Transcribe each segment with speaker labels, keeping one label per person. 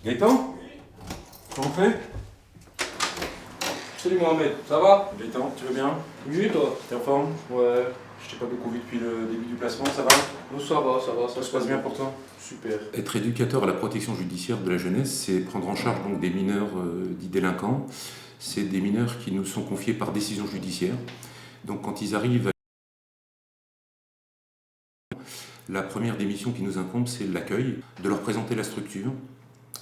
Speaker 1: Gaëtan? Comment on fait?
Speaker 2: Salut Mohamed, ça va?
Speaker 1: Gaëtan, tu vas bien?
Speaker 2: Oui, toi?
Speaker 1: T'es en forme?
Speaker 2: Ouais.
Speaker 1: Je t'ai pas beaucoup vu depuis le début du placement, ça va?
Speaker 2: Oh, ça
Speaker 1: Ça se passe bien pour toi?
Speaker 2: Super.
Speaker 3: Être éducateur à la protection judiciaire de la jeunesse, c'est prendre en charge donc des mineurs dits délinquants. C'est des mineurs qui nous sont confiés par décision judiciaire. Donc quand ils arrivent, la première des missions qui nous incombe, c'est l'accueil, de leur présenter la structure,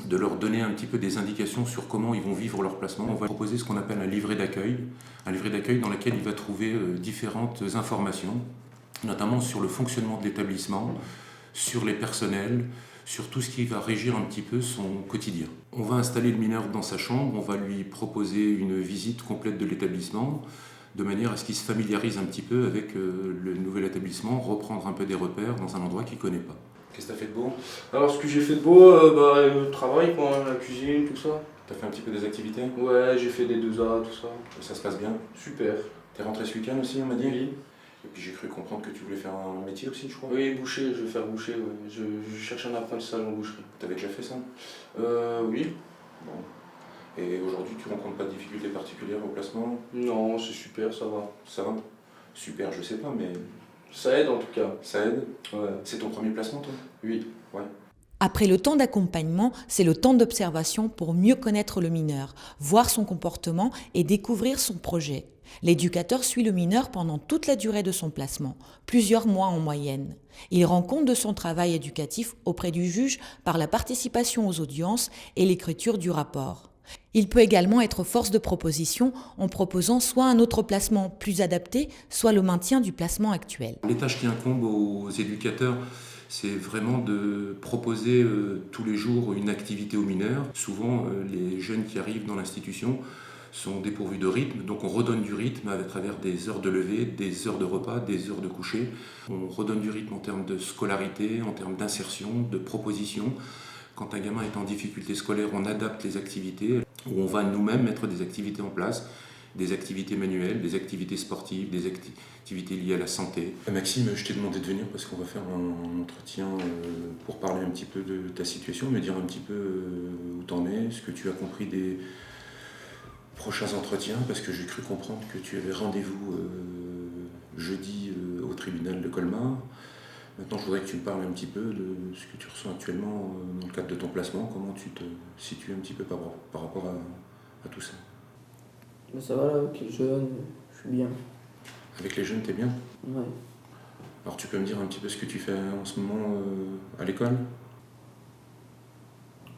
Speaker 3: de leur donner un petit peu des indications sur comment ils vont vivre leur placement. On va proposer ce qu'on appelle un livret d'accueil dans lequel il va trouver différentes informations, notamment sur le fonctionnement de l'établissement, sur les personnels, sur tout ce qui va régir un petit peu son quotidien. On va installer le mineur dans sa chambre, on va lui proposer une visite complète de l'établissement, de manière à ce qu'il se familiarise un petit peu avec le nouvel établissement, reprendre un peu des repères dans un endroit qu'il ne connaît pas.
Speaker 1: Qu'est-ce que t'as fait de beau?
Speaker 2: Alors, ce que j'ai fait de beau, le travail, quoi, hein, la cuisine, tout ça.
Speaker 1: T'as fait un petit peu des activités?
Speaker 2: Ouais, j'ai fait des 2A, tout ça.
Speaker 1: Et ça se passe bien?
Speaker 2: Super.
Speaker 1: T'es rentré ce week-end aussi, on m'a dit?
Speaker 2: Oui.
Speaker 1: Et puis j'ai cru comprendre que tu voulais faire un métier aussi, je crois?
Speaker 2: Oui, boucher, je vais faire boucher, ouais. Je cherche un apprentissage en boucherie.
Speaker 1: T'avais déjà fait ça?
Speaker 2: Oui.
Speaker 1: Bon. Et aujourd'hui, tu rencontres pas de difficultés particulières au placement?
Speaker 2: Non, c'est super, ça va.
Speaker 1: Ça va? Super, je sais pas, mais
Speaker 2: Ça aide en tout cas.
Speaker 1: ça aide?
Speaker 2: Ouais.
Speaker 1: C'est ton premier placement, toi?
Speaker 2: Oui.
Speaker 1: Ouais.
Speaker 4: Après le temps d'accompagnement, c'est le temps d'observation pour mieux connaître le mineur, voir son comportement et découvrir son projet. L'éducateur suit le mineur pendant toute la durée de son placement, plusieurs mois en moyenne. Il rend compte de son travail éducatif auprès du juge par la participation aux audiences et l'écriture du rapport. Il peut également être force de proposition en proposant soit un autre placement plus adapté, soit le maintien du placement actuel.
Speaker 3: Les tâches qui incombent aux éducateurs, c'est vraiment de proposer tous les jours une activité aux mineurs. Souvent, les jeunes qui arrivent dans l'institution sont dépourvus de rythme, donc on redonne du rythme à travers des heures de lever, des heures de repas, des heures de coucher. On redonne du rythme en termes de scolarité, en termes d'insertion, de proposition. Quand un gamin est en difficulté scolaire, on adapte les activités, où on va nous-mêmes mettre des activités en place, des activités manuelles, des activités sportives, des activités liées à la santé.
Speaker 1: Maxime, je t'ai demandé de venir parce qu'on va faire un entretien pour parler un petit peu de ta situation, me dire un petit peu où t'en es, ce que tu as compris des prochains entretiens, parce que j'ai cru comprendre que tu avais rendez-vous jeudi au tribunal de Colmar. Maintenant, je voudrais que tu me parles un petit peu de ce que tu ressens actuellement dans le cadre de ton placement, comment tu te situes un petit peu par rapport à tout ça.
Speaker 5: Mais ça va là, avec les jeunes, je suis bien.
Speaker 1: Avec les jeunes, t'es bien?
Speaker 5: Ouais.
Speaker 1: Alors tu peux me dire un petit peu ce que tu fais en ce moment à l'école?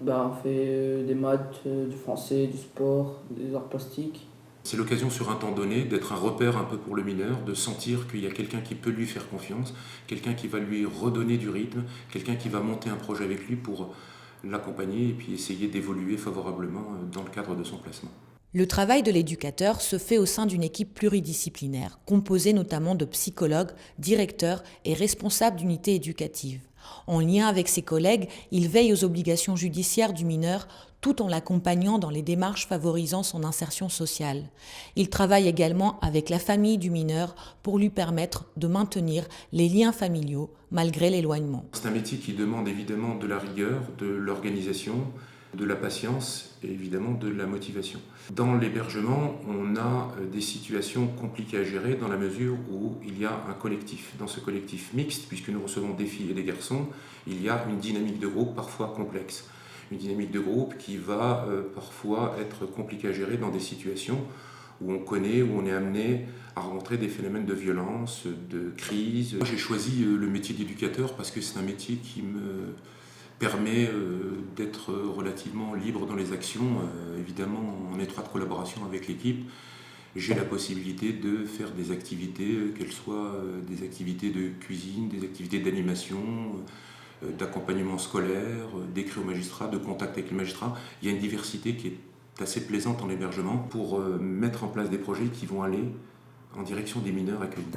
Speaker 5: On fait des maths, du français, du sport, des arts plastiques.
Speaker 3: C'est l'occasion sur un temps donné d'être un repère un peu pour le mineur, de sentir qu'il y a quelqu'un qui peut lui faire confiance, quelqu'un qui va lui redonner du rythme, quelqu'un qui va monter un projet avec lui pour l'accompagner et puis essayer d'évoluer favorablement dans le cadre de son placement.
Speaker 4: Le travail de l'éducateur se fait au sein d'une équipe pluridisciplinaire, composée notamment de psychologues, directeurs et responsables d'unités éducatives. En lien avec ses collègues, il veille aux obligations judiciaires du mineur tout en l'accompagnant dans les démarches favorisant son insertion sociale. Il travaille également avec la famille du mineur pour lui permettre de maintenir les liens familiaux malgré l'éloignement.
Speaker 3: C'est un métier qui demande évidemment de la rigueur, de l'organisation, de la patience et évidemment de la motivation. Dans l'hébergement, on a des situations compliquées à gérer dans la mesure où il y a un collectif. Dans ce collectif mixte, puisque nous recevons des filles et des garçons, il y a une dynamique de groupe parfois complexe. Une dynamique de groupe qui va parfois être compliquée à gérer dans des situations où on connaît, où on est amené à rencontrer des phénomènes de violence, de crise. J'ai choisi le métier d'éducateur parce que c'est un métier qui me permet d'être relativement libre dans les actions, évidemment en étroite collaboration avec l'équipe. J'ai la possibilité de faire des activités, qu'elles soient des activités de cuisine, des activités d'animation, d'accompagnement scolaire, d'écrit au magistrat, de contact avec les magistrats. Il y a une diversité qui est assez plaisante en hébergement pour mettre en place des projets qui vont aller en direction des mineurs accueillis.